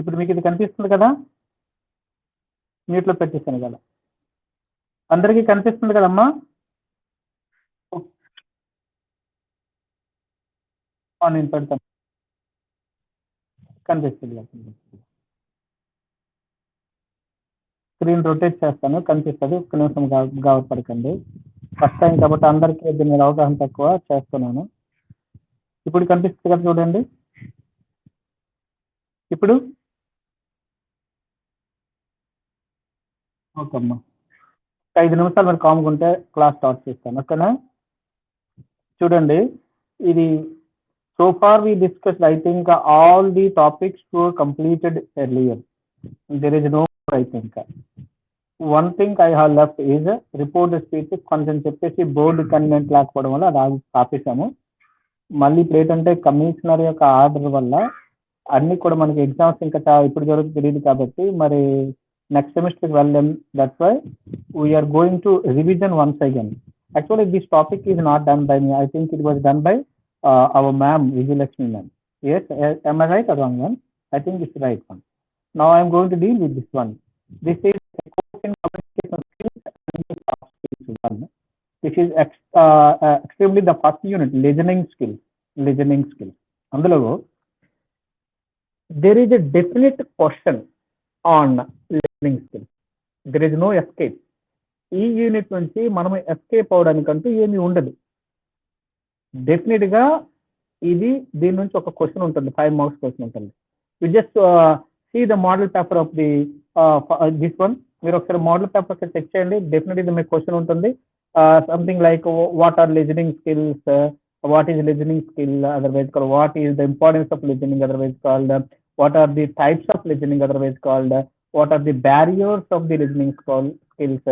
ఇప్పుడు మీకు ఇది కనిపిస్తుంది కదా, మ్యూట్లో పెట్టేసాను కదా, అందరికీ కనిపిస్తుంది కదమ్మా? నేను పెడతాను, కనిపిస్తుంది. స్క్రీన్ రొటేట్ చేస్తాను, కనిపిస్తుంది. ఒక్క నిమిషం గావపడకండి, ఫస్ట్ టైం కాబట్టి అందరికీ దీని మీద అవగాహన తక్కువ చేస్తున్నాను. ఇప్పుడు కనిపిస్తుంది కదా, చూడండి. ఇప్పుడు ఓకే అమ్మా, 5 నిమిషాలు మీరు కాముకుంటే క్లాస్ స్టార్ట్ చేస్తాను, ఓకేనా? చూడండి, ఇది so far we discussed, I think, all the topics were completed earlier. There is no more, I think. One thing I have left is report speech. కొంచెం చెప్పేసి బోర్డు కన్వెంట్ లేకపోవడం వల్ల అది ఆపేసాము. మళ్ళీ ఇప్పుడు ఏంటంటే కమిషనర్ యొక్క ఆర్డర్ వల్ల అన్ని కూడా మనకి ఎగ్జామ్స్ ఇంకా ఇప్పుడు జరుగుతుంది తెలియదు కాబట్టి మరి నెక్స్ట్ సెమిస్టర్కి వెళ్ళాం. That's why we're going to revision once again. Actually, this topic is not done by me. I think it was done by our ma'am, Vijayalakshmi ma'am. Yes, am I right or wrong, ma'am? I think it's the right one. Now I am going to deal with this one. This is communication skills and soft skills one. This is extremely the first unit, listening skills. Listening skills. అందులో there is a definite question on listening skills. There is no escape. ఈ unit నుంచి మనం escape అవడానికంటూ ఏమీ ఉండదు. Definite గా ఇది దీని నుంచి ఒక క్వశ్చన్ ఉంటుంది, 5 మార్క్స్ క్వశ్చన్ ఉంటుంది. We just see the model paper of the this one. మీరు ఒకసారి మోడల్ పేపర్ చెక్ చేయండి, డెఫినెట్ ఇది మీకు క్వశ్చన్ ఉంటుంది. Something like what are listening skills, what is listening skill, otherwise called what is the importance of listening, otherwise called what are the types of listening, otherwise called what are the barriers of the listening skills,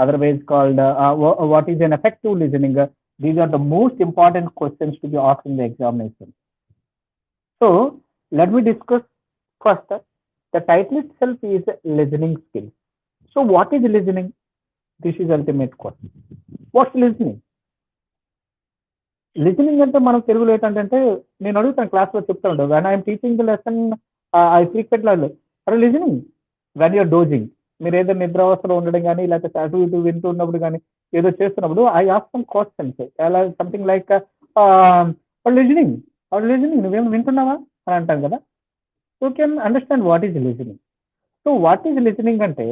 otherwise called what is an effective listening. These are the most important questions to be asked in the examination. So let me discuss first. The title itself is listening skill. So what is listening? This is ultimate question. What's listening? Listening అంటే మనం తెలుగులో ఏంటంటే నేను అడుగుతాను క్లాస్లో చెప్తా ఉంటాను, when I'm teaching the lesson I frequently అరే లిజనింగ్ వెన్ యూర్ డోజింగ్. మీరు ఏదో నిద్రావస్థలో ఉండడం కానీ లేకపోతే అటు ఇటు వింటూ ఉన్నప్పుడు కానీ ఏదో చేస్తున్నప్పుడు ఐ ఆస్క్ సమ్ క్వశ్చన్స్ ఎలా సంథింగ్ లైక్ లిజనింగ్ లిజనింగ్ నువ్వేం వింటున్నావా అని అంటాం కదా. You can understand what is listening. So what is listening అంటే,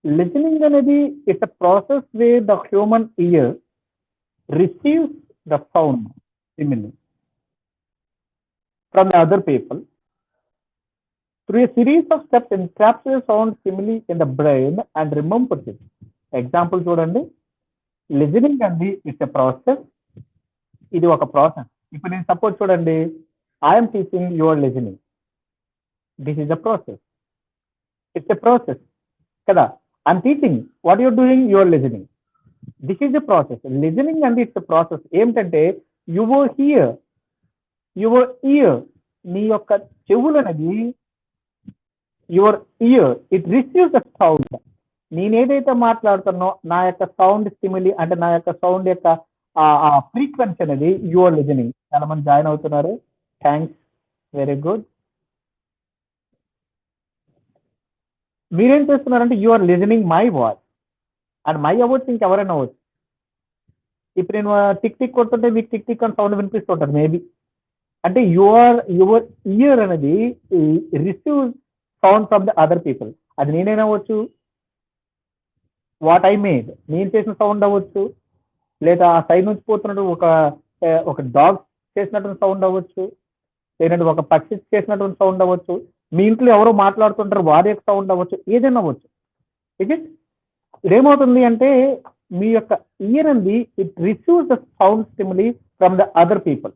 లిజనింగ్ అనేది it's a process where the human ear receives the sound simile from the other people through a series of steps encapsulates sound simile in the brain and remembers it. Example చూడండి, listening అండి it's a process. ఇది ఒక process. ఇప్పుడు నేను suppose చూడండి, I'm teaching, you're listening. This is a process. It's a process కదా. I'm teaching, what you're doing, you're listening. This is a process. Listening అండి it's a process. ఏమిటంటే your ear, నీ యొక్క చెవులు అనేది your ear it receives the sound. నేనేదైతే మాట్లాడుతున్నో నా యొక్క సౌండ్ స్టిమ్యులీ అంటే నా యొక్క సౌండ్ యొక్క ఫ్రీక్వెన్సీ అనేది యువర్ లిజనింగ్. చాలా మంది జాయిన్ అవుతున్నారు, థ్యాంక్స్, వెరీ గుడ్. మీరేం చేస్తున్నారంటే your listening my voice. And my అవ్వచ్చు, ఇంకెవరైనా అవ్వచ్చు. ఇప్పుడు నేను టిక్ టిక్ కొడుతుంటే మీకు టిక్ టిక్ అని సౌండ్ వినిపిస్తుంటారు మేబీ. అంటే యువర్ ఇయర్ అనేది receive sound from the other people. అది నేనైనా అవ్వచ్చు, వాట్ ఐ మేడ్ నేను చేసిన సౌండ్ అవ్వచ్చు, లేదా ఆ సైడ్ నుంచి పోతున్నట్టు ఒక డాగ్ చేసినటువంటి సౌండ్ అవ్వచ్చు, లేదంటే ఒక పక్షి చేసినటువంటి సౌండ్ అవ్వచ్చు, మీ ఇంట్లో ఎవరో మాట్లాడుతుంటారు వారి యొక్క సౌండ్ అవ్వచ్చు, ఏదైనా అవ్వచ్చు. ఇదేమవుతుంది అంటే మీ యొక్క ఇయర్ అనేది it receives the sound stimuli from the other people.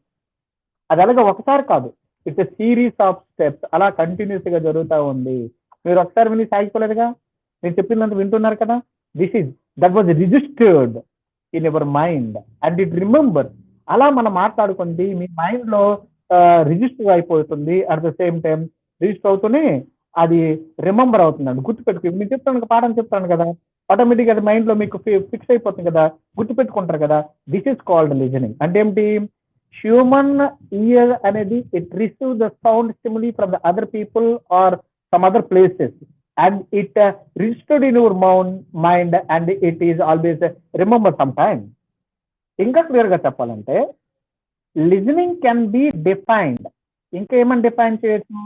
అది అలాగే ఒకసారి కాదు, it's a series of steps. అలా కంటిన్యూస్ గా జరుగుతూ ఉంది. మీరు ఒకసారి విని సాగిపోలేదుగా, నేను చెప్పిందంత వింటున్నారు కదా. That was registered in your mind and it remember. అలా మనం మాట్లాడుకుంది మీ మైండ్ లో రిజిస్టర్ అయిపోతుంది. At the same time register అవుతూనే అది రిమెంబర్ అవుతుందండి, గుర్తుపెట్టుకు. మీకు చెప్తాను, పాఠం చెప్తాను కదా, ఆటోమేటిక్ అది మైండ్ లో మీకు ఫిక్స్ అయిపోతుంది కదా, గుర్తుపెట్టుకుంటారు కదా. This is called listening. అంటే ఏమిటి, హ్యూమన్ ఇయర్ అనేది it receive the sound stimuli from the other people or some other places and it registered in your mind and it is always remember some time. ఇంకా clear గా చెప్పాలంటే listening can be defined. ఇంకా ఏమని define చేయొచ్చు?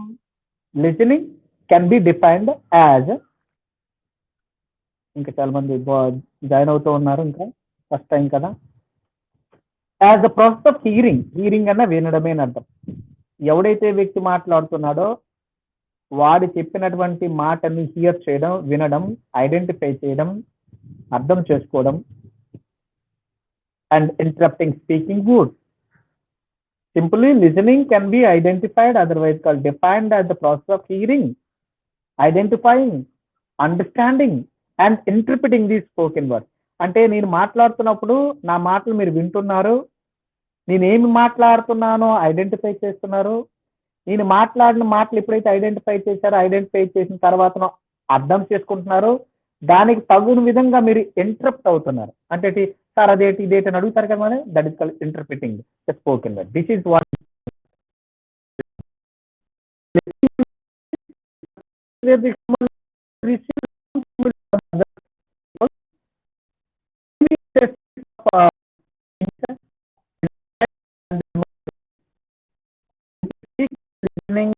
Listening can be defined as, ఇంకా చాలా మంది join అవుతూ ఉన్నారు, ఇంకా ఫస్ట్ టైం కదా. As the process of hearing, hearing అన్న వినడమే అని అర్థం. ఎవడైతే వ్యక్తి మాట్లాడుతున్నాడో వాడు చెప్పినటువంటి మాటని హియర్ చేయడం, వినడం, ఐడెంటిఫై చేయడం, అర్థం చేసుకోవడం, and interrupting speaking good. Simply listening can be identified, otherwise called defined as the process of hearing, identifying, understanding and interpreting the spoken word. అంటే నేను మాట్లాడుతున్నప్పుడు నా మాటలు మీరు వింటున్నారు, నేనేమి మాట్లాడుతున్నానో ఐడెంటిఫై చేస్తున్నారు, నేను మాట్లాడిన మాటలు ఎప్పుడైతే ఐడెంటిఫై చేశారో ఐడెంటిఫై చేసిన తర్వాత అర్థం చేసుకుంటున్నారు, దానికి తగుని విధంగా మీరు ఇంటరప్ట్ అవుతున్నారు. అంటే సార్ అదేంటి ఇదేంటి అని అడుగుతారు కదా, that is called interpreting the spoken word. This is what listening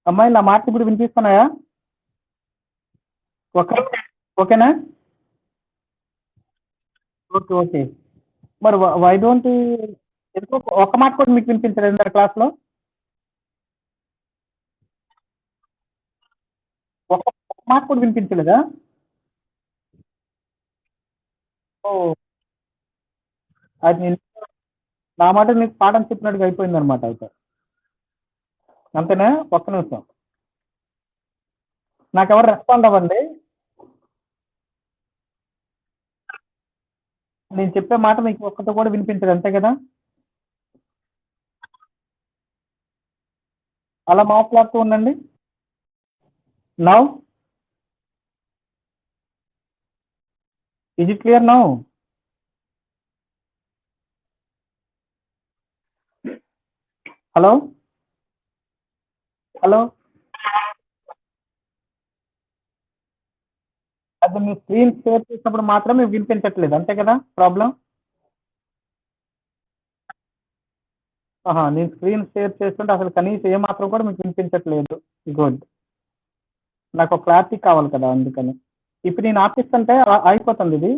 అమ్మాయి నా మాట ఇప్పుడు వినిపిస్తున్నాయా? ఓకేనా? Okay okay. మరి వై డోంట్ ఎందుకు ఒక్క మాట కూడా మీకు వినిపించలేదు క్లాస్ లో? ఒక్క మాట కూడా వినిపించలేదా? ఓ, అది నేను నా మాట మీకు పాఠం చెప్పినట్టుగా అయిపోయింది అనమాట అయితే. అంతేనా? ఒక్క నిమిషం, నాకెవరు రెస్పాండ్ అవ్వండి. నేను చెప్పే మాట మీకు ఒక్కతో కూడా వినిపించదు, అంతే కదా? అలా మాట్లాడుతూ ఉండండి. Now is it clear now? Hello hello, అది మీ స్క్రీన్ షేర్ చేసినప్పుడు మాత్రం మీకు వినిపించట్లేదు, అంతే కదా ప్రాబ్లం? నేను స్క్రీన్ షేర్ చేస్తుంటే అసలు కనీసం ఏ మాత్రం కూడా మీకు వినిపించట్లేదు. గుడ్, నాకు ఒక క్లారిటీ కావాలి కదా, అందుకని. ఇప్పుడు నేను ఆపిస్తుంటే అయిపోతుంది ఇది.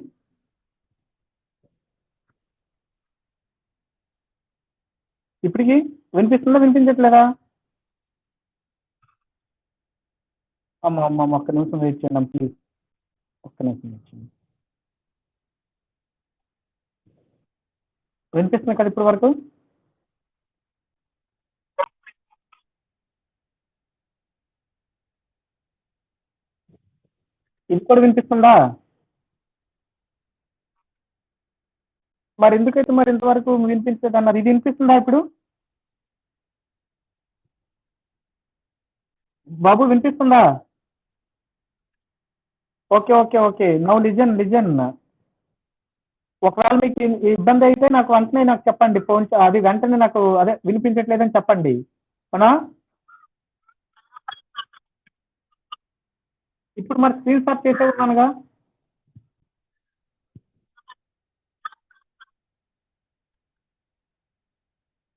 ఇప్పటికి వినిపిస్తుందా వినిపించట్లేదా? అమ్మ అమ్మ అమ్మ, ఒక్క నిమిషం వెయిట్ చేయండి ప్లీజ్, ఒక్క నిమిషం వెయిట్ చేయండి. వినిపిస్తుంది కదా ఇప్పటి వరకు? ఇది కూడా వినిపిస్తుందా? మరి ఎందుకైతే మరి ఇంతవరకు వినిపించలేదు అన్నారు, ఇది వినిపిస్తుందా ఇప్పుడు? బాబు వినిపిస్తుందా? Okay okay okay, now listen listen. ఒకవేళ మీకు ఇబ్బంది అయితే నాకు వెంటనే నాకు చెప్పండి, ఫోన్ అది వెంటనే నాకు అదే వినిపించట్లేదని చెప్పండి, అవునా? ఇప్పుడు మరి స్క్రీన్ షాట్ చేసే ఉన్నానుగా.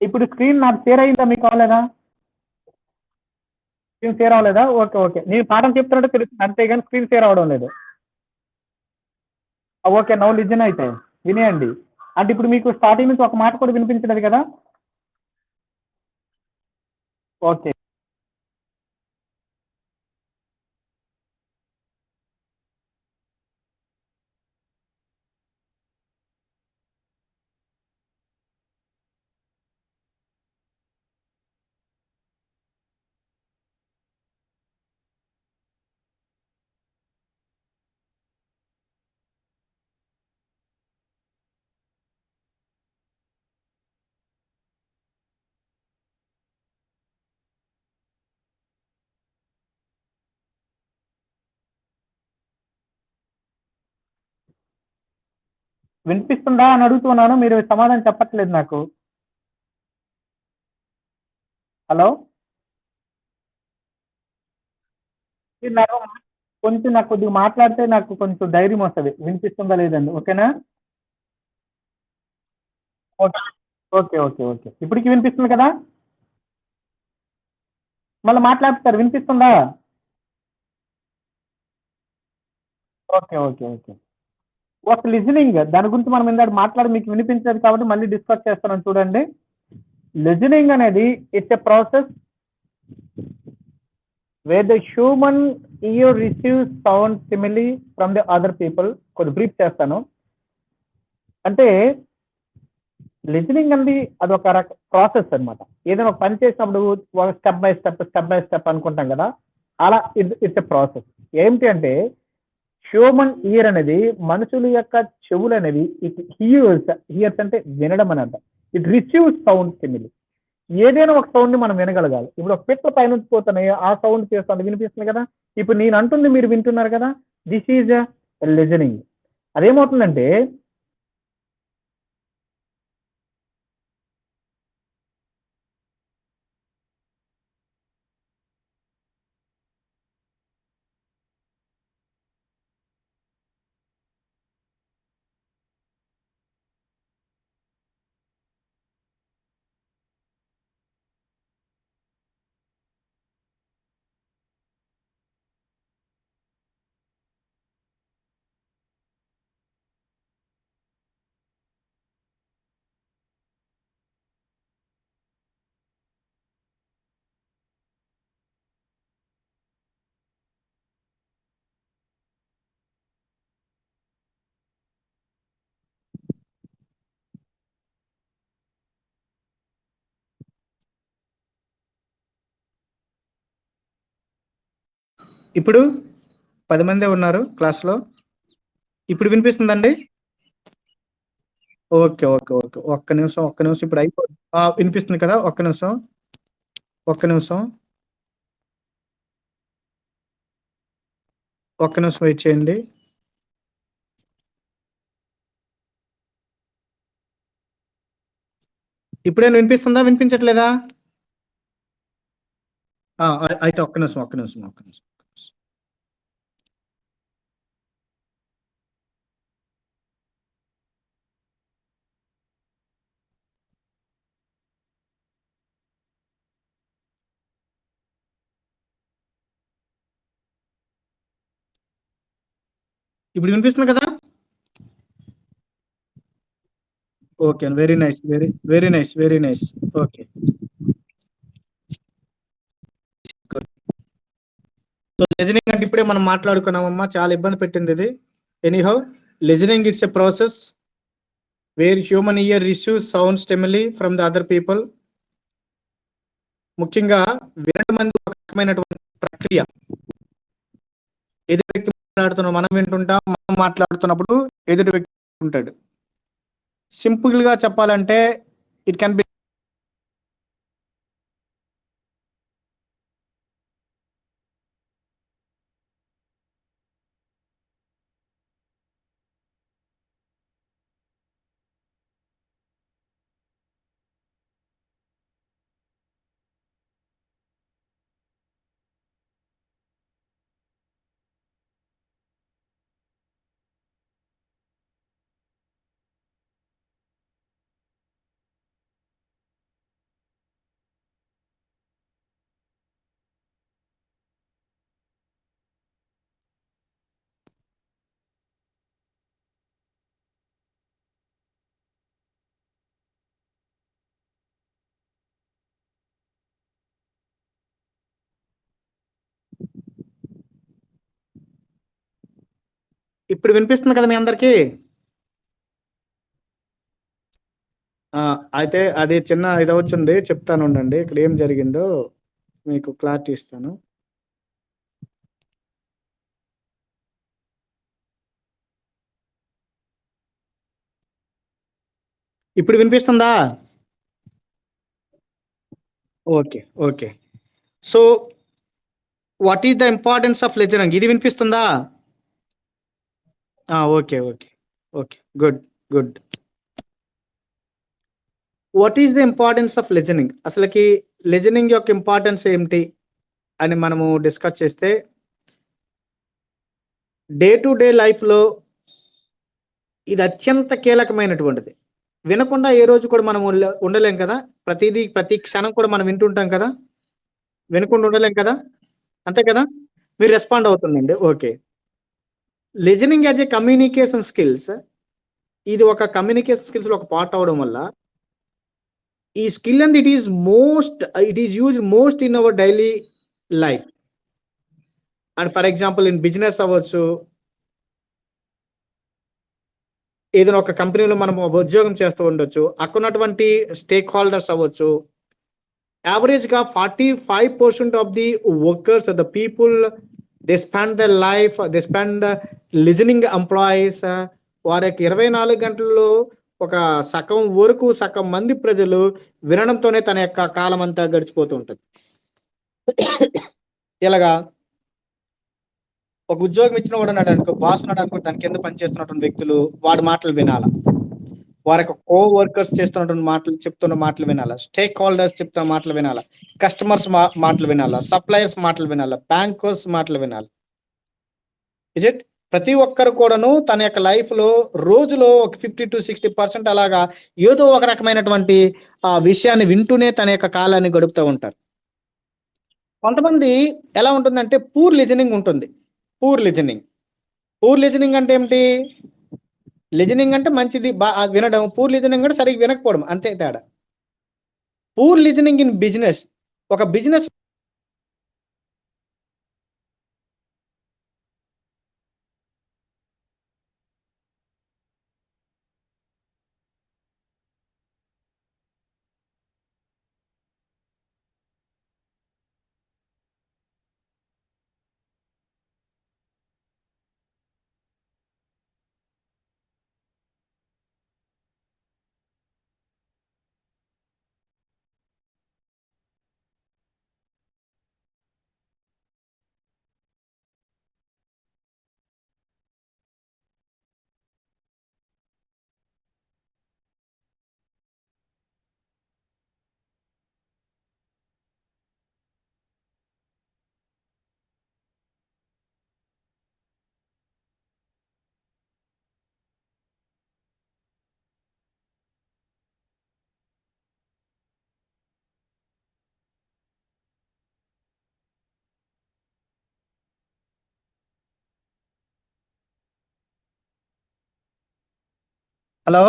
ఇప్పుడు స్క్రీన్ నాకు షేర్ అయిందా, మీకు కావాలేదా? స్క్రీన్ షేర్ అవ్వలేదా? ఓకే ఓకే, నేను పాఠం చెప్తున్నట్టు తెలుస్తుంది అంతేగాని స్క్రీన్ షేర్ అవ్వడం లేదు. ఓకే, నౌ లిజన్ అయితే వినేయండి. అంటే ఇప్పుడు మీకు స్టార్టింగ్ నుంచి ఒక మాట కూడా వినిపించలేదు కదా? ఓకే. వినిపిస్తుందా అని అడుగుతున్నాను, మీరు సమాధానం చెప్పట్లేదు నాకు. హలో, మీరు నాకు కొంచెం నాకు కొద్దిగా మాట్లాడితే నాకు కొంచెం ధైర్యం వస్తుంది, వినిపిస్తుందా లేదండి. ఓకేనా? ఓకే ఓకే ఓకే ఓకే ఇప్పటికి వినిపిస్తుంది కదా? మళ్ళీ మాట్లాడుతారు, వినిపిస్తుందా? ఓకే ఓకే ఓకే ఒక లిజనింగ్ దాని గురించి మనం ఇందాక మాట్లాడి మీకు వినిపించలేదు కాబట్టి మళ్ళీ డిస్కస్ చేస్తున్నాను చూడండి. లిజనింగ్ అనేది it's a process where the human ear receives sound stimuli from the other people. కొన్ని బ్రీఫ్ చేస్తాను. అంటే లిజనింగ్ అనేది అదొక ప్రాసెస్ అన్నమాట. ఏదైనా ఒక పని చేసినప్పుడు స్టెప్ బై స్టెప్ అనుకుంటాం కదా, అలా ఇట్స్ ఎ ప్రాసెస్. ఏంటి అంటే హ్యూమన్ ఇయర్ అనేది మనుషుల యొక్క చెవులు అనేవి ఇట్ హియర్స్ అంటే వినడం అని అంటాం. It receives sound stimuli. ఏదైనా ఒక సౌండ్ ని మనం వినగలగాలి. ఇప్పుడు ఒక పిట్ల పైనుంచి పోతున్నాయి, ఆ సౌండ్ చేస్తుంది, వినిపిస్తుంది కదా. ఇప్పుడు నేను అంటుంది మీరు వింటున్నారు కదా, దిస్ ఈజ్ లిజనింగ్. అదేమవుతుందంటే ఇప్పుడు 10 మందే ఉన్నారు క్లాస్లో. ఇప్పుడు వినిపిస్తుందండి? ఓకే ఓకే ఓకే ఒక్క నిమిషం ఇప్పుడు అయిపోతుంది. వినిపిస్తుంది కదా, ఒక్క నిమిషం వెయిట్ చేయండి. ఇప్పుడేం వినిపిస్తుందా, వినిపించట్లేదా? అయితే ఒక్క నిమిషం. ఇప్పుడు వినిపిస్తుంది కదా? Okay, very nice. Okay, so listening అంటే ఇప్పుడే మనం మాట్లాడుకున్నామమ్మా, చాలా ఇబ్బంది పెట్టింది ఇది. Anyhow, listening it's a process where human ear receives sound stimuli from the other people. ముఖ్యంగా వినడం అనేది ఒక రకమైనటువంటి ప్రక్రియ. ఎదుటి వ్యక్తి మాట్లాడుతున్నాం, మనం వింటుంటాం, మనం మాట్లాడుతున్నప్పుడు ఎదుటి వ్యక్తి ఉంటాడు. సింపుల్ గా చెప్పాలంటే ఇట్ కెన్ బి ఇప్పుడు వినిపిస్తుంది కదా మీ అందరికి? అయితే అది చిన్న ఇది వచ్చింది, చెప్తాను ఉండండి. ఇక్కడ ఏం జరిగిందో మీకు క్లారిటీ ఇస్తాను. ఇప్పుడు వినిపిస్తుందా? Okay. So what is the importance of listening? ఇది వినిపిస్తుందా? Okay good. Good. What is the importance of listening? అసలుకి లిజనింగ్ యొక్క ఇంపార్టెన్స్ ఏంటి అని మనము డిస్కస్ చేస్తే, డే టు డే లైఫ్లో ఇది అత్యంత కీలకమైనటువంటిది. వినకుండా ఏ రోజు కూడా మనం ఉండలేం కదా. ప్రతి క్షణం కూడా మనం వింటుంటాం కదా. వినకుండా ఉండలేం కదా, అంతే కదా. మీరు రెస్పాండ్ అవుతుందండి. Okay. Listening as a communication skills, ఇది ఒక కమ్యూనికేషన్ స్కిల్స్ లో ఒక పార్ట్ అవడం వల్ల ఈ skill and it is use most in our daily life. And for example in business అవ్వచ్చు, ఏదైనా ఒక కంపెనీలో మనం ఉద్యోగం చేస్తూ ఉండొచ్చు, అక్కడ ఉన్నటువంటి స్టేక్ హోల్డర్స్ అవ్వచ్చు. యావరేజ్ గా 45% of the workers, the people, they spend the life, they spend listening employees. వారి యొక్క 24 గంటల్లో ఒక సగం మంది ప్రజలు వినడంతోనే తన యొక్క కాలం అంతా గడిచిపోతూ ఉంటుంది. ఇలాగా ఒక ఉద్యోగం ఇచ్చిన వాడు ఉన్నాడు అనుకో, బాస్ ఉన్నాడు అనుకో, దాని కింద పనిచేస్తున్నటువంటి వ్యక్తులు వాడి మాటలు వినాల, వారి యొక్క కో వర్కర్స్ చేస్తున్నటువంటి మాటలు, చెప్తున్న మాటలు వినాల, స్టేక్ హోల్డర్స్ చెప్తున్న మాటలు వినాల, కస్టమర్స్ మాటలు వినాల, సప్లయర్స్ మాటలు వినాల, బ్యాంకర్స్ మాటలు వినాలి. Is it? ప్రతి ఒక్కరు కూడాను తన యొక్క లైఫ్ లో రోజులో ఒక 50 to 60% అలాగా ఏదో ఒక రకమైనటువంటి ఆ విషయాన్ని వింటూనే తన యొక్క కాలాన్ని గడుపుతూ ఉంటారు. కొంతమంది ఎలా ఉంటుందంటే పూర్ లిజనింగ్ ఉంటుంది. పూర్ లిజనింగ్ అంటే ఏమిటి? లిజనింగ్ అంటే మంచిది వినడం, పూర్ లిజనింగ్ అంటే సరిగ్గా వినకపోవడం, అంతే తేడా. పూర్ లిజనింగ్ ఇన్ బిజినెస్, ఒక బిజినెస్ హలో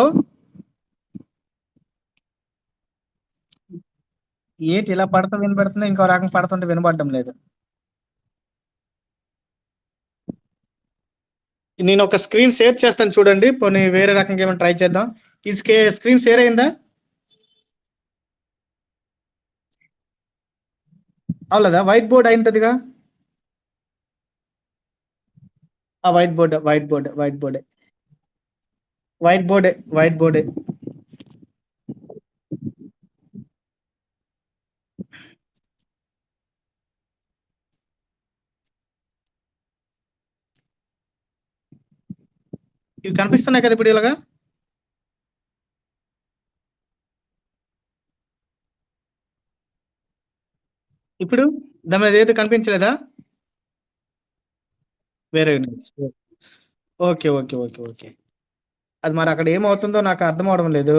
ఏంటి ఇలా పడుతూ వినబడుతుంది, ఇంకో రకం పడుతుంటే వినబడడం లేదు. నేను ఒక స్క్రీన్ షేర్ చేస్తాను చూడండి, పోనీ వేరే రకంగా ఏమైనా ట్రై చేద్దాం. ఈ స్క్రీన్ షేర్ అయిందా? అవలేదా? వైట్ బోర్డ్ అయి ఉంటుందిగా. ఆ వైట్ బోర్డే. ఇవి కనిపిస్తున్నాయి కదా ఇప్పుడు ఇలాగా. ఇప్పుడు దాని మీద ఏది కనిపించలేదా? వేరే ఓకే. అది మరి అక్కడ ఏమవుతుందో నాకు అర్థం అవడం లేదు.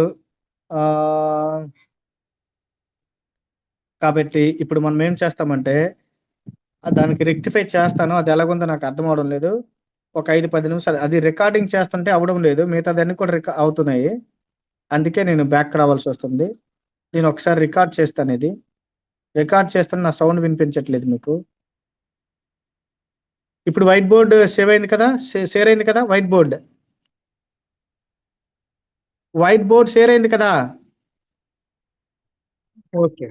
కాబట్టి ఇప్పుడు మనం ఏం చేస్తామంటే దానికి రెక్టిఫై చేస్తాను. అది ఎలాగుందో నాకు అర్థం అవడం లేదు. ఒక 5-10 నిమిషాలు అది రికార్డింగ్ చేస్తుంటే అవ్వడం లేదు. మిగతాదన్నీ కూడా అవుతున్నాయి. అందుకే నేను బ్యాక్ రావాల్సి వస్తుంది. నేను ఒకసారి రికార్డ్ చేస్తాను. ఇది రికార్డ్ చేస్తాను. నా సౌండ్ వినిపించట్లేదు మీకు. ఇప్పుడు వైట్ బోర్డ్ షేర్ అయింది కదా. వైట్ బోర్డ్ షేర్ అయింది కదా. ఓకే.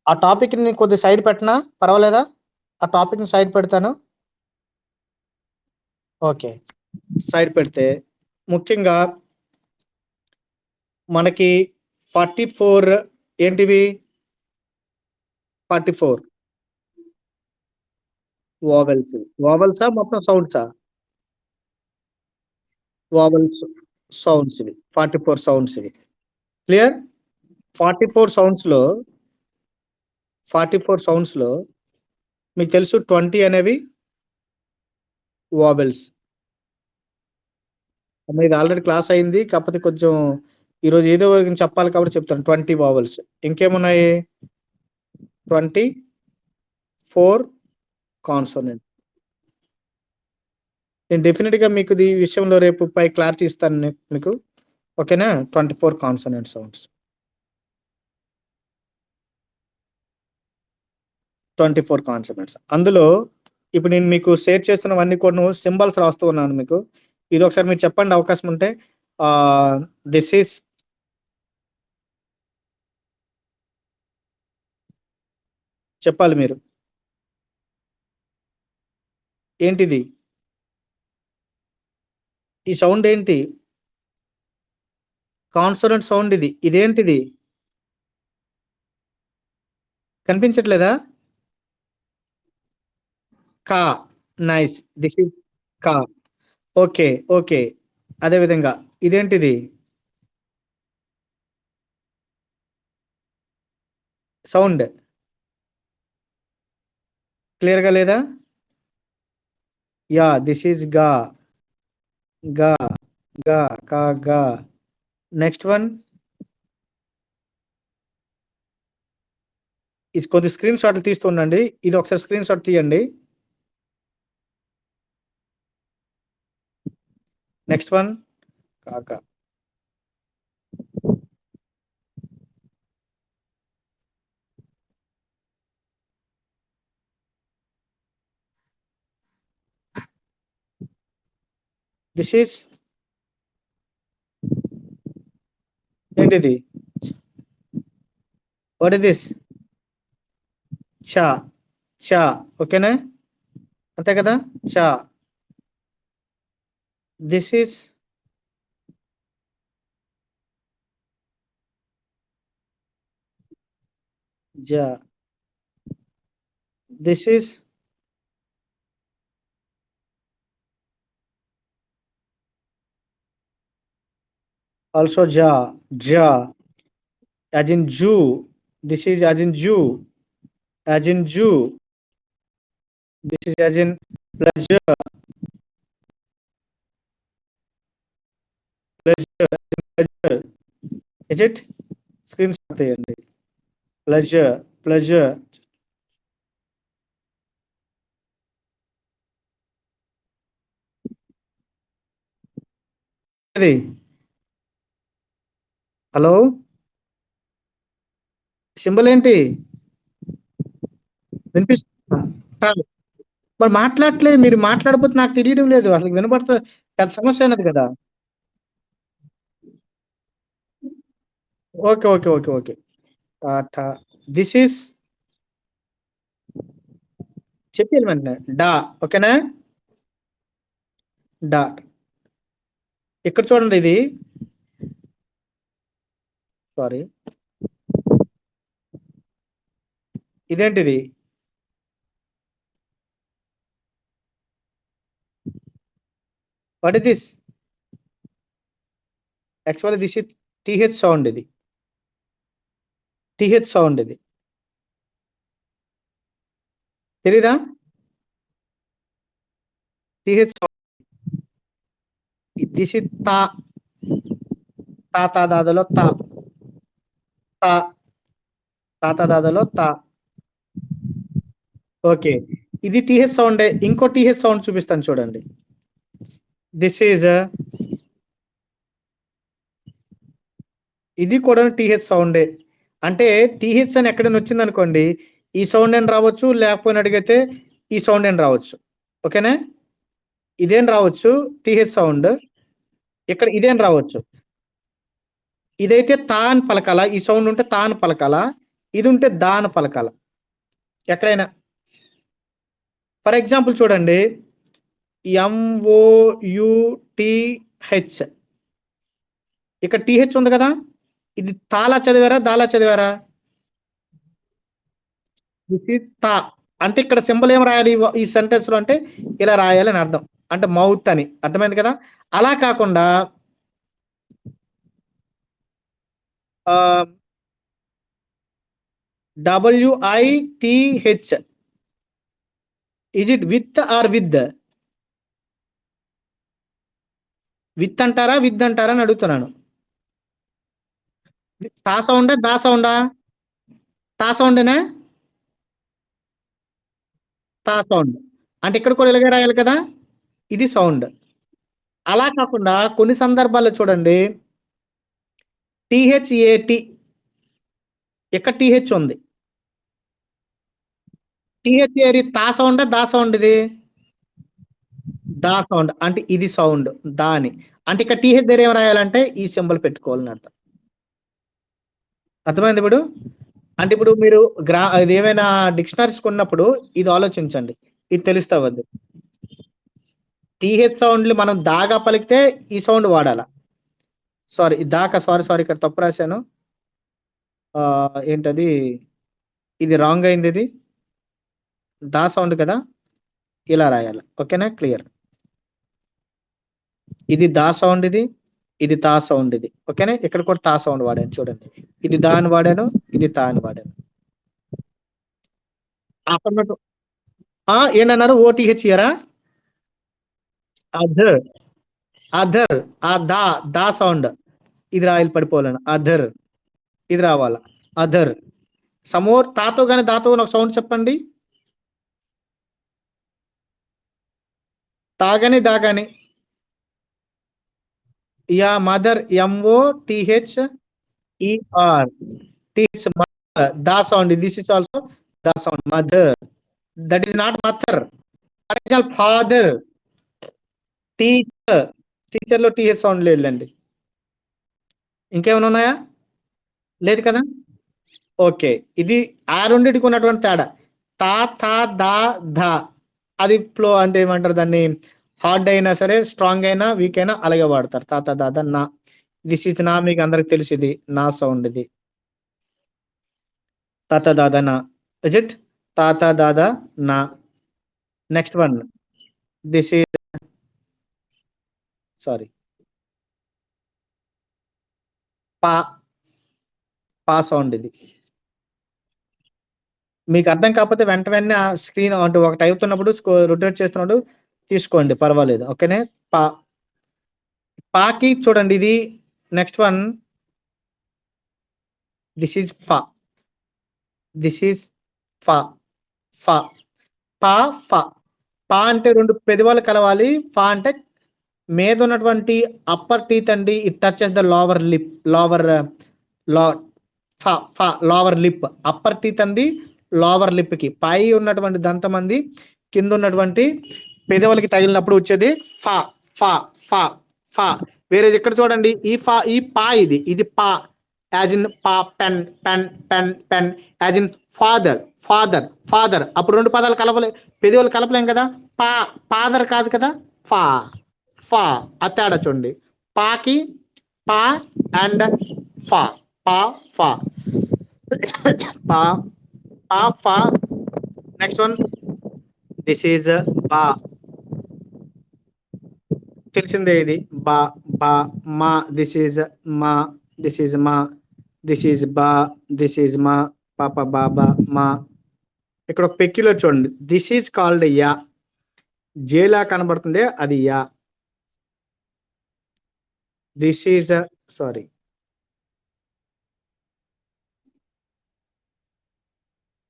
ఆ టాపిక్ ని కొద్ది సైడ్ పెట్టనా? పర్వాలేదా? ఆ టాపిక్ ని సైడ్ పెడతాను. ఓకే. సైడ్ పెడితే ముఖ్యంగా మనకి 44 ఏంటివి? 44 వావెల్సా మొత్తం సౌండ్సా? వావెల్స్ సౌండ్స్ ఇవి 44 సౌండ్స్ ఇవి. క్లియర్? 44 సౌండ్స్ లో 44 సౌండ్స్ లో మీకు తెలుసు 20 అనేవి వావెల్స్. ఇది ఆల్రెడీ క్లాస్ అయింది, కాకపోతే కొంచెం ఈరోజు ఏదో ఒకటి చెప్పాలి కాబట్టి చెప్తాను. 20 వావెల్స్. ఇంకేమున్నాయి? 24 కాన్సోనెంట్. నేను డెఫినెట్ గా మీకు ఈ విషయంలో రేపు పై క్లారిటీ ఇస్తాను మీకు. ఓకేనా? 24 కాన్సోనెంట్ సౌండ్స్. 24 కాన్సోనెంట్స్. అందులో ఇప్పుడు నేను మీకు షేర్ చేస్తున్నవన్నీ కొన్ని సింబల్స్ రాస్తూ ఉన్నాను మీకు. ఇది ఒకసారి మీరు చెప్పండి అవకాశం ఉంటే. దిస్ ఈస్ చెప్పాలి మీరు. ఏంటిది? ఈ సౌండ్ ఏంటి? కాన్సోనెంట్ సౌండ్ ఇది. ఇదేంటిది? కనిపించట్లేదా? కా. నైస్. దిస్ ఈస్ కా. Okay, okay. అదే విధంగా ఇదేంటిది? సౌండ్ క్లియర్ గా లేదా? యా, దిస్ ఈస్ గా. గా గా కా గా. Next one. ఇది కొద్ది స్క్రీన్ షాట్లు తీస్తుండండి. ఇది ఒకసారి స్క్రీన్ షాట్ తీయండి. Next one. కాకా. దిస్ ఈస్ ఏంటిది? What is this? చా. చా. ఓకేనా? అంతే కదా? చా. దిస్ ఈస్ జా. దిస్ ఈస్ ఆల్సో జా. జా. As in zoo. This is as in zoo. As in zoo. This is as in pleasure. Pleasure. Pleasure. Is it? Screen shot తీయండి. ప్లెజర్. ప్లెజర్. అది. హలో, సింబల్ ఏంటి? వినిపిస్తుందా? మరి మాట్లాడట్లేదు. మీరు మాట్లాడకపోతే నాకు తెలియడం లేదు. అసలు వినపడుతుంది. పెద్ద సమస్య అన్నది కదా. Okay, okay, okay, okay. Tata. This is చెప్పాను వెంటనే. డా. ఓకేనా? డా. ఇక్కడ చూడండి. ఇది సారీ, ఇదేంటిది? What is this? Actually this is TH sound. ఇది టీహెచ్ సౌండ్. ఇది తెలీదా? TH sound. దిస్ ఇస్ తా. తాత దాదలో తా. తా. తాత దాదలో తా. ఓకే, ఇది టీహెచ్ సౌండ్. ఇంకో టీహెచ్ సౌండ్ చూపిస్తాను చూడండి. దిస్ ఈజ్ ఇది కూడా టీహెచ్ సౌండే. అంటే టీహెచ్ అని ఎక్కడైనా వచ్చింది అనుకోండి, ఈ సౌండ్ అని రావచ్చు, లేకపోయినా అడిగితే ఈ సౌండ్ అని రావచ్చు. ఓకేనా? ఇదేం రావచ్చు టీహెచ్ సౌండ్. ఇక్కడ ఇదేం రావచ్చు. ఇదైతే తా అని పలకాల. ఈ సౌండ్ ఉంటే తా అని పలకాల. ఇది ఉంటే దా అని పలకాల. ఎక్కడైనా ఫర్ ఎగ్జాంపుల్ చూడండి. MOUTH. ఇక్కడ టీహెచ్ ఉంది కదా. ఇది తాలా చదివారా, దాలా చదివారా? దిస్ ఈజ్ తా. అంటే ఇక్కడ సింబల్ ఏం రాయాలి ఈ సెంటెన్స్ లో అంటే ఇలా రాయాలి అని అర్థం, అంటే మౌత్ అని అర్థమైంది కదా. అలా కాకుండా WITH is it with or with? With అంటారా విత్ అంటారా అని అడుగుతున్నాను. తా సౌండా దా సౌండా? తా సౌండేనా? తా సౌండ్ అంటే ఇక్కడ కూడా ఇలాగే రాయాలి కదా, ఇది సౌండ్. అలా కాకుండా కొన్ని సందర్భాల్లో చూడండి THAT, ఇక్కడ TH ఉంది. TH ఏది తా సౌండా దా సౌండ్? ఇది దా సౌండ్ అంటే ఇది సౌండ్ దాని, అంటే ఇక్కడ TH దగ్గర ఏం రాయాలంటే ఈ సింబల్ పెట్టుకోవాలని అర్థం. అర్థమైంది ఇప్పుడు? అంటే ఇప్పుడు మీరు ఇది ఏమైనా డిక్షనరీస్ కొన్నప్పుడు ఇది ఆలోచించండి, ఇది తెలుస్తావద్దు. TH సౌండ్లు మనం దాగా పలికితే ఈ సౌండ్ వాడాల. సారీ సారీ ఇక్కడ తప్పు రాశాను. ఏంటది, ఇది రాంగ్ అయింది, ఇది దా సౌండ్ కదా, ఇలా రాయాలి. ఓకేనా, క్లియర్? ఇది దా సౌండ్, ఇది తా సౌండ్, ఇది ఓకేనా. ఇక్కడ కూడా తా సౌండ్ వాడాను చూడండి, ఇది దా అని వాడాను, ఇది తా అని వాడాను. ఏంటన్నారు OTH ఇయరా? అదర్ అదర్ ఆ దా సౌండ్ ఇది రాయలు పడిపోవాలను, అదర్ ఇది రావాలా, అదర్. సమోర్ తాతో గాని దాతో ఒక సౌండ్ చెప్పండి, తాగని దాగాని. యా మదర్ MOTHER దా సౌండ్, దిస్ ఇస్ ఆల్సో దా sound, mother. That is not mother. For example father, teacher, teacher లో TH సౌండ్ లేదండి. ఇంకేమైనా ఉన్నాయా? లేదు కదా. ఓకే, ఇది ఆ రెండింటికి ఉన్నటువంటి తేడా. తా థా దా ధా అది ఫ్లో అంటే ఏమంటారు దాన్ని, హార్డ్ అయినా సరే స్ట్రాంగ్ అయినా వీక్ అయినా అలాగే వాడతారు. తాత దాదా నా, దిస్ ఇస్ నా, మీకు అందరికి తెలిసింది నా సౌండ్ ఇది. తాత దాదా నా, ఇజ్ ఇట్ తాత దాదా నా. Next one, this is sorry పా, పా సౌండ్ ఇది. మీకు అర్థం కాకపోతే వెంటనే ఆ స్క్రీన్ అంటే ఒకటి అవుతున్నప్పుడు రొటేట్ చేస్తున్నప్పుడు తీసుకోండి, పర్వాలేదు. ఓకేనే, పా, పాకి చూడండి ఇది. నెక్స్ట్ వన్, దిస్ ఈజ్ ఫా, దిస్ ఈజ్ ఫా, ఫా, పా, ఫా. పా అంటే రెండు పెదవులు కలవాలి, ఫా అంటే మీద ఉన్నటువంటి అప్పర్ టీత్ అండి, it touches the lower lip, lower lip. Upper teeth అంది లోవర్ లిప్ కి, పై ఉన్నటువంటి దంతం అంది కింద ఉన్నటువంటి పెదవులకి తగిలినప్పుడు వచ్చేది ఫా, ఫా, ఫా, ఫా. వేరే ఇక్కడ చూడండి ఈ పా, ఇది పా, యాజ్ ఇన్ పా, pen, pen, pen, pen, as in father, father, father. అప్పుడు రెండు పదాలు కలపలే, పెదవులు కలపలేం కదా. పా, ఫాదర్ కాదు కదా, ఫా, ఫా. ఆ తేడా చూడండి, పాకి పా అండ్ ఫా, పా, ఫా, పా, పా, ఫా. నెక్స్ట్ వన్, దిస్ ఈజ్ బా, తెలిసిందే ఇది బా, బా, మా, దిస్ ఈజ్ మా, దిస్ ఈజ్ మా, దిస్ ఈజ్ బా, దిస్ ఈజ్ మా, పాప, బాబా, మా. ఇక్కడ ఒక పెక్యులర్ చూడండి, దిస్ ఈజ్ కాల్డ్ యా, జేలా కనబడుతుంది అది యా. దిస్ ఈజ్ సారీ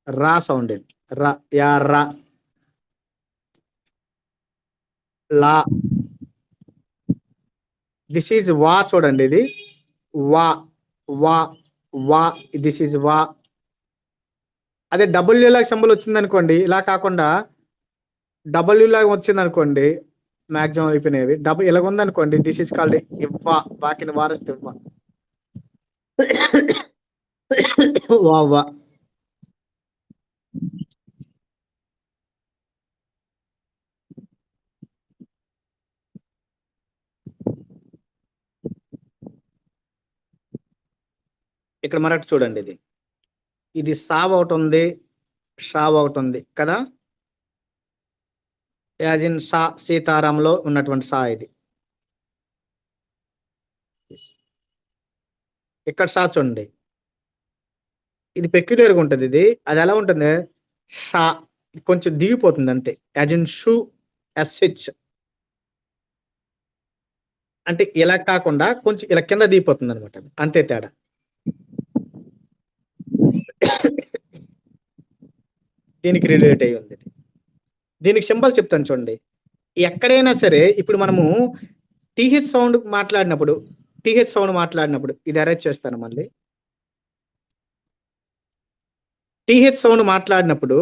రా సౌండ్, ఇది రా, యా రా. లా, దిస్ ఈజ్ వా చూడండి, ఇది వా, వా, వా, దిస్ ఈజ్ వా. అదే డబ్ల్యూ లాగా సింబల్ వచ్చింది అనుకోండి, ఇలా కాకుండా డబ్ల్యూ లాగా వచ్చింది అనుకోండి, మాక్సిమం అయిపోయినవి. ఇలాగ ఉంది అనుకోండి, దిస్ ఈజ్ కాల్డ్ ఇవ్వ, వాకిని వారస్తే ఇవ్వ, వా. ఇక్కడ మరొకటి చూడండి, ఇది సావ్ ఒకటి ఉంది, షా ఒకటి ఉంది కదా, యాజ్ ఇన్ సా సీతారాంలో ఉన్నటువంటి సా ఇది. ఇక్కడ సా చూడండి, ఇది పెక్యులర్గా ఉంటుంది. ఇది అది ఎలా ఉంటుంది, షా కొంచెం దిగిపోతుంది అంతే. యాజ్ ఇన్ షూ ఎస్హెచ్ అంటే ఇలా కాకుండా కొంచెం ఇలా కింద దిగిపోతుంది అనమాట, అంతే తేడా. దీనికి రిలేట్ అయ్యి ఉంది. దీనికి సింబల్ చెప్తాను చూడండి. ఎక్కడైనా సరే ఇప్పుడు మనము టీహెచ్ సౌండ్ మాట్లాడినప్పుడు ఇది అరేంజ్ చేస్తాను మళ్ళీ. టీహెచ్ సౌండ్ మాట్లాడినప్పుడు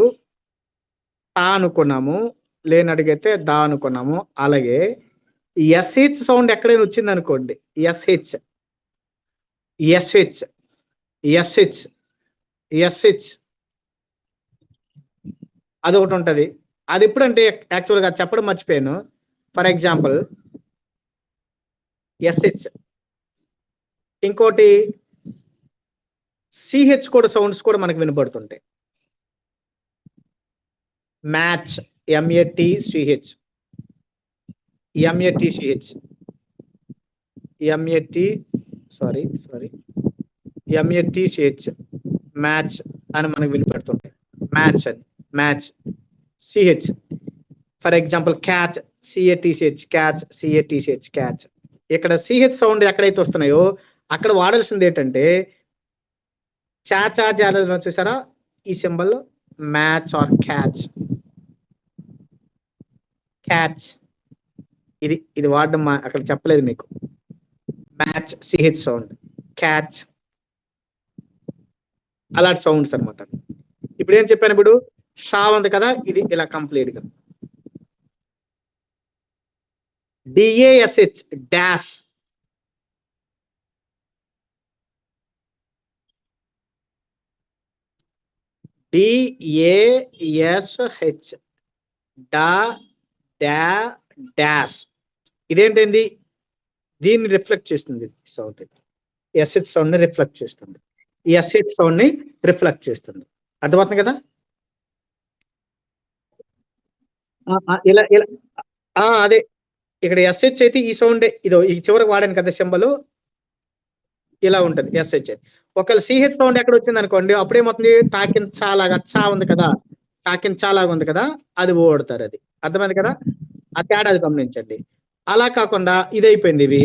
తా అనుకున్నాము, లేని అడిగితే దా అనుకున్నాము. అలాగే ఎస్హెచ్ సౌండ్ ఎక్కడైనా వచ్చింది అనుకోండి, ఎస్హెచ్ ఎస్హెచ్ ఎస్హెచ్ ఎస్హెచ్ అదొకటి ఉంటుంది. అది ఎప్పుడంటే యాక్చువల్గా చెప్పడం మర్చిపోయాను. ఫర్ ఎగ్జాంపుల్ ఎస్హెచ్, ఇంకోటి సిహెచ్ కూడా సౌండ్స్ కూడా మనకు వినపడుతుంటాయి. మ్యాచ్ ఎంఏటిసిహెచ్ ఎంఏటిసిహెచ్ ఎంఏటిసిహెచ్ మ్యాచ్ అని మనకు వినపడుతుంటాయి. మ్యాచ్ అని match C H. For example catch C A T C H catch C A T C H catch. ఇక్కడ సిహెచ్ సౌండ్ ఎక్కడైతే వస్తున్నాయో అక్కడ వాడాల్సింది ఏంటంటే చాచా జాల చూసారా ఈ symbol, match or catch. Catch ఇది వాడడం అక్కడ చెప్పలేదు మీకు. మ్యాచ్ సిహెచ్ సౌండ్, క్యాచ్ అలాంటి సౌండ్స్ అనమాట. ఇప్పుడు ఏం చెప్పాను, ఇప్పుడు షా ఉంది కదా, ఇది ఇలా కంప్లీట్ గా డిఏఎస్హెచ్ డాష్, డిఏఎస్హెచ్ డా డా డాష్. ఇదేంటండి, దీన్ని రిఫ్లెక్ట్ చేస్తుంది సౌండ్. ఎస్హెచ్ సౌండ్ ని రిఫ్లెక్ట్ చేస్తుంది, ఈ ఎస్హెచ్ సౌండ్ ని రిఫ్లెక్ట్ చేస్తుంది. అర్థమవుతుంది కదా. ఇలా ఇలా అదే ఇక్కడ ఎస్హెచ్ అయితే ఈ సౌండ్ ఇదో ఈ చివరికి వాడాను కదా సింబల్, ఇలా ఉంటది ఎస్హెచ్. ఒకవేళ సిహెచ్ సౌండ్ ఎక్కడ వచ్చింది అనుకోండి, అప్పుడేమవుతుంది, టాకిన్ చాలాగా చా ఉంది కదా, టాకిన్ చాలాగా ఉంది కదా, అది ఓడతారు. అది అర్థమైంది కదా, ఆ తేడాది గమనించండి. అలా కాకుండా ఇది అయిపోయింది, ఇవి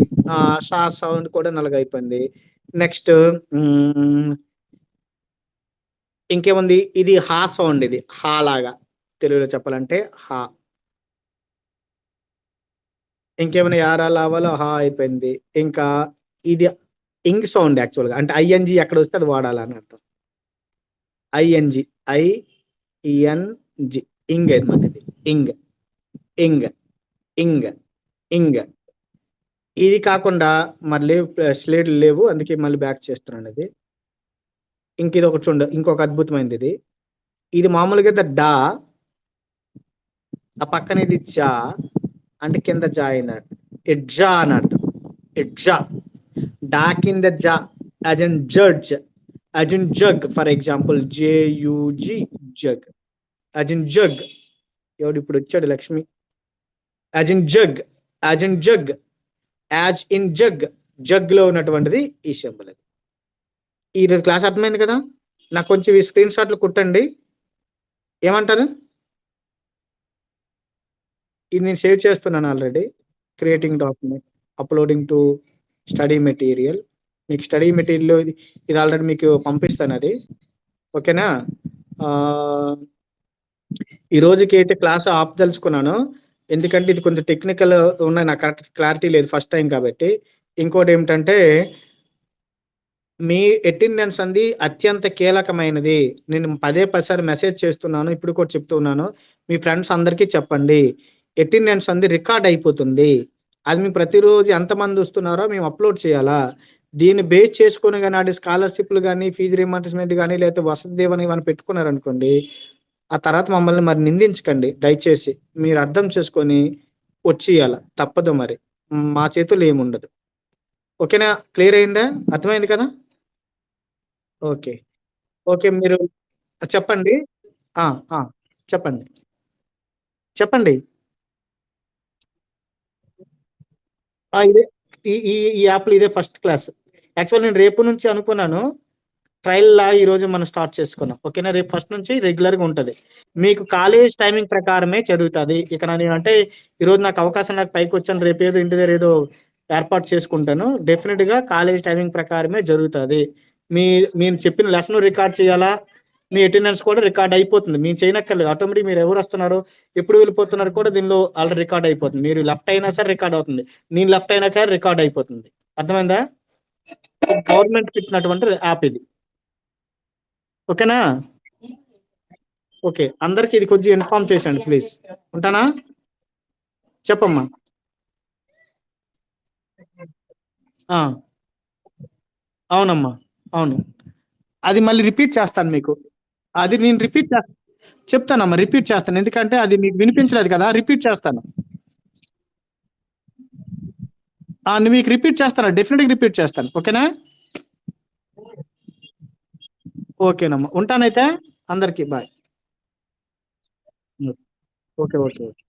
షా సౌండ్ కూడా నల్లగా అయిపోయింది. నెక్స్ట్ ఇంకేముంది, ఇది హా సౌండ్, ఇది హా లాగా తెలుగులో చెప్పాలంటే హా. ఇంకేమైనా యారా లావాలో హా అయిపోయింది. ఇంకా ఇది ఇంగ్ సౌండ్ యాక్చువల్గా, అంటే ఐఎన్జి ఎక్కడ వస్తే అది వాడాలని అర్థం. ఐఎన్జి ఐఎన్జి ఇంగ్ అనమాట, ఇది ఇంగ్ ఇంగ్ ఇంగ్ ఇంగ్. ఇది కాకుండా మరి లేవు, స్లేట్లు లేవు, అందుకే మళ్ళీ బ్యాక్ చేస్తున్నాను. ఇది ఇంక ఇది ఒకటి చూడండి, ఇంకొక అద్భుతమైనది. ఇది మామూలుగా డా, ఆ పక్కన ఇది జా, అంటే కింద జా అయినట్టు, ఇడ్జా అన్నట్టు. ఇడ్జా డా కింద జా, as in judge, as in jug. For example J U G jug, as in jug. ఎవడు ఇప్పుడు వచ్చాడు, Lakshmi. As in jug, as in jug, as in jug, jug లో ఉన్నటువంటిది ఈ సింబల్. అది ఈరోజు క్లాస్ అర్థమైంది కదా. నాకు కొంచెం ఈ స్క్రీన్ షాట్లు కుట్టండి, ఏమంటారు. ఇది నేను సేవ్ చేస్తున్నాను already. Creating document, uploading to study material. మీకు స్టడీ మెటీరియల్ ఇది ఆల్రెడీ మీకు పంపిస్తాను, అది ఓకేనా. ఈ రోజుకి అయితే క్లాస్ ఆపదలుచుకున్నాను, ఎందుకంటే ఇది కొంచెం టెక్నికల్ ఉన్నాయి, నాకు కరెక్ట్ క్లారిటీ లేదు ఫస్ట్ టైం కాబట్టి. ఇంకోటి ఏమిటంటే మీ అటెండెన్స్ అంది అత్యంత కీలకమైనది. నేను పదే పదిసారి మెసేజ్ చేస్తున్నాను, ఇప్పుడు కూడా చెప్తున్నాను. మీ ఫ్రెండ్స్ అందరికీ చెప్పండి, అటెండెన్స్ అంది రికార్డ్ అయిపోతుంది. అది మీ ప్రతిరోజు ఎంతమంది వస్తున్నారో మేము అప్లోడ్ చేయాలా. దీన్ని బేస్ చేసుకుని కానీ అటు స్కాలర్షిప్లు కానీ, ఫీజు రీయింబర్స్మెంట్ కానీ, లేకపోతే వసతి దీవెన ఇవన్నీ పెట్టుకున్నారనుకోండి, ఆ తర్వాత మమ్మల్ని మరి నిందించకండి దయచేసి. మీరు అర్థం చేసుకొని వచ్చేయాల, తప్పదు, మరి మా చేతుల్లో ఏముండదు. ఓకేనా, క్లియర్ అయిందా, అర్థమైంది కదా. ఓకే ఓకే, మీరు చెప్పండి. ఆ, ఆ, చెప్పండి చెప్పండి. ఇదే ఈ ఈ ఈ యాప్లో ఇదే ఫస్ట్ క్లాస్. యాక్చువల్ నేను రేపు నుంచి అనుకున్నాను, ట్రయల్ లా ఈ రోజు మనం స్టార్ట్ చేసుకున్నాం. ఓకేనా, రేపు ఫస్ట్ నుంచి రెగ్యులర్ గా ఉంటది. మీకు కాలేజ్ టైమింగ్ ప్రకారమే జరుగుతుంది. ఇక నేను అంటే ఈ రోజు నాకు అవకాశం నాకు పైకి వచ్చాను, రేపు ఏదో ఇంటి దగ్గర ఏదో ఏర్పాటు చేసుకుంటాను. డెఫినెట్ గా కాలేజ్ టైమింగ్ ప్రకారమే జరుగుతుంది. మీరు చెప్పిన లెసన్ రికార్డ్ చేయాలా, మీ అటెండెన్స్ కూడా రికార్డ్ అయిపోతుంది. మీరు చేయనక్కర్లేదు, ఆటోమేటిక్ మీరు ఎవరు వస్తున్నారు ఎప్పుడు వెళ్ళిపోతున్నారు కూడా దీనిలో ఆల్రెడీ రికార్డ్ అయిపోతుంది. మీరు లెఫ్ట్ అయినా సరే రికార్డ్ అవుతుంది, నేను లెఫ్ట్ అయినా సరే రికార్డ్ అయిపోతుంది. అర్థమైందా? గవర్నమెంట్ పెట్టినటువంటి యాప్ ఇది. ఓకేనా? ఓకే, అందరికి ఇది కొంచెం ఇన్ఫార్మ్ చేసండి ప్లీజ్. ఉంటానా? చెప్పమ్మా. ఆ, అవునమ్మా, అవును. అది మళ్ళీ రిపీట్ చేస్తాను మీకు. అది నేను చెప్తానమ్మా, రిపీట్ చేస్తాను. ఎందుకంటే అది మీకు వినిపించలేదు కదా, రిపీట్ చేస్తాను. మీకు రిపీట్ చేస్తాను, డెఫినెట్గా రిపీట్ చేస్తాను. ఓకేనా? ఓకేనమ్మా, ఉంటానైతే. అందరికి బాయ్. Okay okay okay.